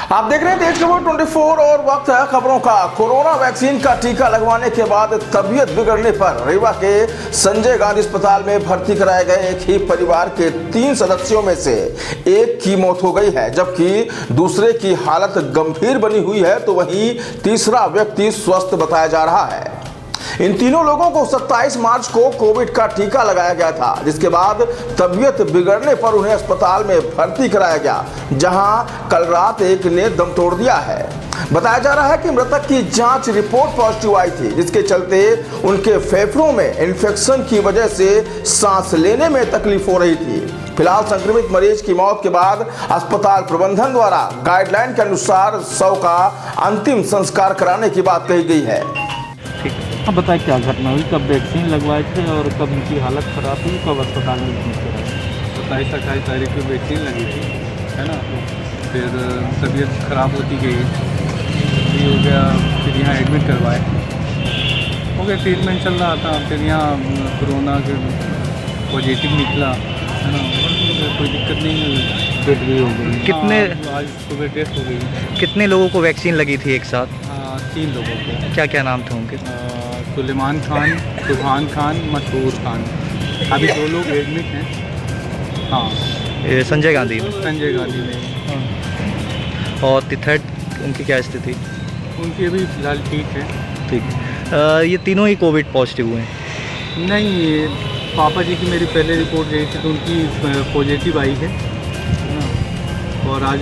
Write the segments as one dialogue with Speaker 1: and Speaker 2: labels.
Speaker 1: आप देख रहे हैं तेज खबर 24 और वक्त है खबरों का। कोरोना वैक्सीन का टीका लगवाने के बाद तबीयत बिगड़ने पर रीवा के संजय गांधी अस्पताल में भर्ती कराए गए एक ही परिवार के 3 सदस्यों में से एक की मौत हो गई है, जबकि दूसरे की हालत गंभीर बनी हुई है, तो वहीं तीसरा व्यक्ति स्वस्थ बताया जा रहा है। इन तीनों लोगों को 27 मार्च को कोविड का टीका लगाया गया था, जिसके बाद तबीयत बिगड़ने पर उन्हें अस्पताल में भर्ती कराया गया, जहां कल रात एक ने दम तोड़ दिया है। बताया जा रहा है कि मृतक की जांच रिपोर्ट पॉजिटिव आई थी, जिसके चलते उनके फेफड़ों में इन्फेक्शन की वजह से सांस लेने में तकलीफ हो रही थी। फिलहाल संक्रमित मरीज की मौत के बाद अस्पताल प्रबंधन द्वारा गाइडलाइन के अनुसार शव का अंतिम संस्कार कराने की बात कही गई है।
Speaker 2: ठीक है, अब बताएं क्या घटना हुई, कब वैक्सीन लगवाए थे और कब उनकी हालत ख़राब हुई, कब अस्पताल में एडमिट कराया?
Speaker 3: 27-28 तारीख को वैक्सीन लगी थी, है ना। फिर तबीयत ख़राब होती गई, ये हो गया, फिर यहाँ एडमिट करवाए, हो गया, ट्रीटमेंट चल रहा था। फिर यहाँ कोरोना के पॉजिटिव निकला, है ना, कोई दिक्कत नहीं हुई,
Speaker 2: डेथ भी हो गई।
Speaker 3: कितने आज सुबह डेथ हो गई।
Speaker 4: कितने लोगों को वैक्सीन लगी थी एक साथ?
Speaker 3: 3 लोगों को।
Speaker 4: क्या क्या नाम थे उनके?
Speaker 3: सुलेमान खान, सुभान खान, मशहूर खान। अभी 2 लोग एडमिट हैं। हाँ,
Speaker 4: संजय गांधी में।
Speaker 3: संजय गांधी में।
Speaker 4: और थर्ड उनकी क्या स्थिति?
Speaker 3: उनकी अभी फ़िलहाल ठीक है।
Speaker 4: ठीक है। ये तीनों ही कोविड पॉजिटिव हुए हैं?
Speaker 3: नहीं, ये पापा जी की मेरी पहले रिपोर्ट गई थी तो उनकी पॉजिटिव आई है ना, और आज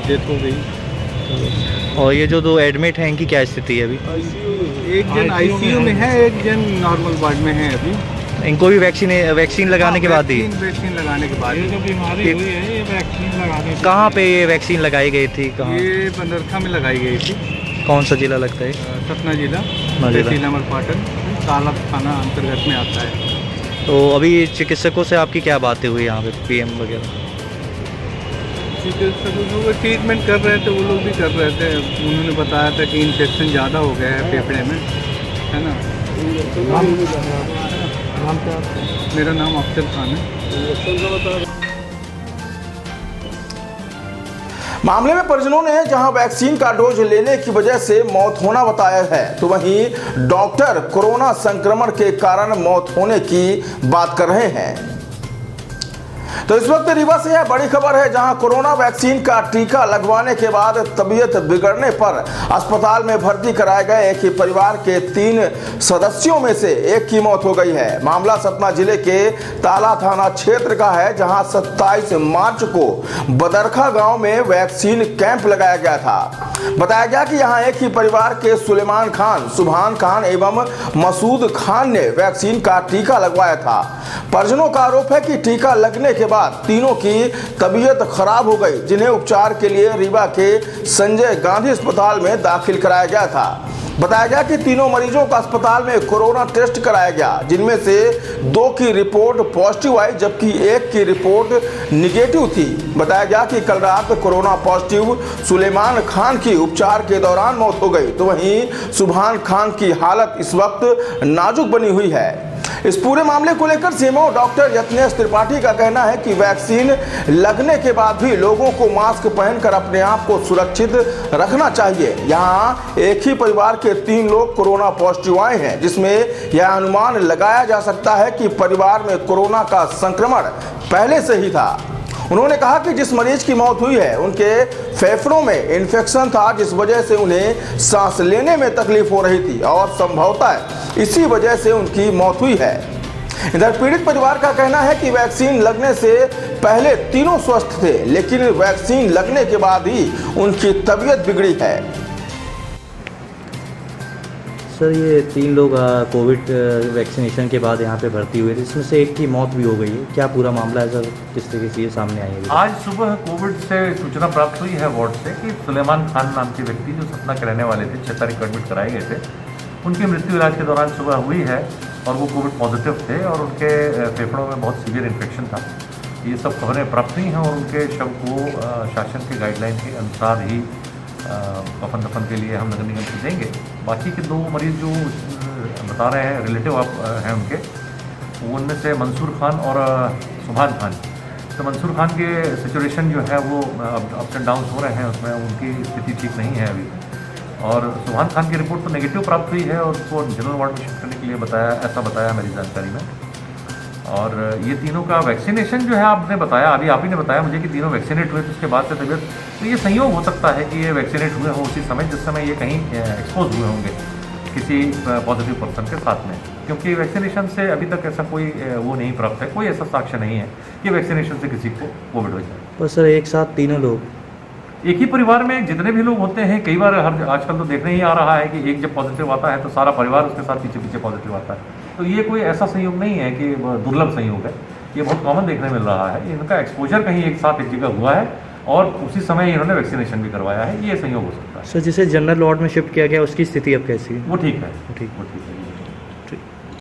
Speaker 3: डेथ हो गई।
Speaker 4: और ये जो 2 एडमिट हैं, इनकी क्या स्थिति है अभी?
Speaker 3: एक जन आईसीयू में है, एक जन नॉर्मल वार्ड में है अभी।
Speaker 4: इनको भी वैक्सीन लगाने के बाद ही?
Speaker 3: वैक्सीन लगाने के बाद। ये जो बीमारी हुई है, ये वैक्सीन लगाने।
Speaker 4: कहाँ पे ये वैक्सीन लगाई गई थी? कहाँ?
Speaker 3: ये बंदरखा में लगाई गई थी।
Speaker 4: कौन सा जिला लगता है?
Speaker 3: सतना जिला, तहसील अमरपाटन, तालाब थाना अंतर्गत में आता है।
Speaker 4: तो अभी चिकित्सकों से आपकी क्या बातें हुई यहाँ पे, पीएम वगैरह?
Speaker 3: चिकित्सकों को ट्रीटमेंट कर रहे थे, वो लोग भी कर रहे थे। उन्होंने बताया था कि इन्फेक्शन ज़्यादा हो गया है फेफड़े में, है ना। नाम क्या? मेरा नाम अफजल खान है।
Speaker 1: मामले में परिजनों ने जहां वैक्सीन का डोज लेने की वजह से मौत होना बताया है, तो वहीं डॉक्टर कोरोना संक्रमण के कारण मौत होने की बात कर रहे हैं। तो इस वक्त रीवा से यह बड़ी खबर है, जहां कोरोना वैक्सीन का टीका लगवाने के बाद तबीयत बिगड़ने पर अस्पताल में भर्ती कराए गए एक ही परिवार के 3 सदस्यों में से एक की मौत हो गई है। मामला सतना जिले के ताला थाना क्षेत्र का है, जहां 27 मार्च को बदरखा गांव में वैक्सीन कैंप लगाया गया था। बताया गया कि यहां एक ही परिवार के सुलेमान खान, सुभान खान एवं मसूद खान ने वैक्सीन का टीका लगवाया था। परिजनों का आरोप है कि टीका लगने के बाद तीनों की तबीयत खराब हो गई, जिन्हें उपचार के लिए रीवा के संजय गांधी अस्पताल में दाखिल कराया गया था। बताया गया कि तीनों मरीजों का अस्पताल में कोरोना टेस्ट कराया गया, जिनमें से 2 की रिपोर्ट पॉजिटिव आई, जबकि 1 की रिपोर्ट निगेटिव थी। बताया गया कि कल रात कोरोना पॉजिटिव सुलेमान खान की उपचार के दौरान मौत हो गई, तो वहीं सुभान खान की हालत इस वक्त नाजुक बनी हुई है। इस पूरे मामले को लेकर सीएमओ डॉक्टर यत्नेश त्रिपाठी का कहना है कि वैक्सीन लगने के बाद भी लोगों को मास्क पहनकर अपने आप को सुरक्षित रखना चाहिए। यहाँ एक ही परिवार के 3 लोग कोरोना पॉजिटिव आए हैं, जिसमें यह अनुमान लगाया जा सकता है कि परिवार में कोरोना का संक्रमण पहले से ही था। उन्होंने कहा कि जिस मरीज की मौत हुई है, उनके फेफड़ों में इन्फेक्शन था, जिस वजह से उन्हें सांस लेने में तकलीफ हो रही थी और संभवतः इसी वजह से उनकी मौत हुई है। इधर पीड़ित परिवार का कहना है कि वैक्सीन लगने से पहले तीनों स्वस्थ थे, लेकिन वैक्सीन लगने के बाद ही उनकी तबीयत बिगड़ी है।
Speaker 4: सर, ये 3 लोग कोविड वैक्सीनेशन के बाद यहाँ पे भर्ती हुए थे, इसमें से एक की मौत भी हो गई है। क्या पूरा मामला है सर, किस तरीके से ये सामने आई है?
Speaker 5: आज सुबह कोविड से सूचना प्राप्त हुई है वार्ड से कि सुलेमान खान नाम के व्यक्ति जो सतना के रहने वाले थे, 6 तारीख को एडमिट कराए गए थे, उनकी मृत्यु इलाज के दौरान सुबह हुई है और वो कोविड पॉजिटिव थे और उनके फेफड़ों में बहुत सीवियर इन्फेक्शन था। ये सब खबरें प्राप्त हुई हैं और उनके शव को शासन के गाइडलाइन के अनुसार ही कफन दफन के लिए हम नगर निगम से देंगे। बाकी के 2 मरीज जो बता रहे हैं रिलेटिव हैं उनके, वो उनमें से मंसूर खान और सुभान खान, तो मंसूर खान के सिचुएशन जो है वो अप्स एंड डाउन हो रहे हैं, उसमें उनकी स्थिति ठीक नहीं है अभी। और सुभान खान की रिपोर्ट तो नेगेटिव प्राप्त हुई है और उसको जनरल वार्ड में शिफ्ट करने के लिए बताया, ऐसा बताया मेरी जानकारी में। और ये तीनों का वैक्सीनेशन जो है आपने बताया, अभी आप ही ने बताया मुझे कि तीनों वैक्सीनेट हुए, तो उसके बाद से तबीयत, तो ये संयोग हो सकता है कि ये वैक्सीनेट हुए हों उसी समय जिस समय ये कहीं एक्सपोज हुए होंगे किसी पॉजिटिव पर्सन के साथ में, क्योंकि वैक्सीनेशन से अभी तक ऐसा कोई वो नहीं प्राप्त है, कोई ऐसा साक्ष्य नहीं है कि वैक्सीनेशन से किसी को कोविड हो जाए।
Speaker 4: पर सर एक साथ तीनों लोग
Speaker 5: एक ही परिवार में जितने भी लोग होते हैं, कई बार आजकल तो देखने ही आ रहा है कि एक जब पॉजिटिव आता है तो सारा परिवार उसके साथ पीछे पीछे पॉजिटिव आता है। तो ये कोई ऐसा संयोग नहीं है कि दुर्लभ संयोग है, ये बहुत कॉमन देखने मिल रहा है। इनका एक्सपोजर कहीं एक साथ एक जगह हुआ है और उसी समय इन्होंने वैक्सीनेशन भी करवाया है, ये संयोग हो सकता है।
Speaker 4: सर जिसे जनरल वार्ड में शिफ्ट किया गया उसकी स्थिति अब कैसी है?
Speaker 5: वो ठीक है,
Speaker 4: ठीक।
Speaker 5: वो ठीक है।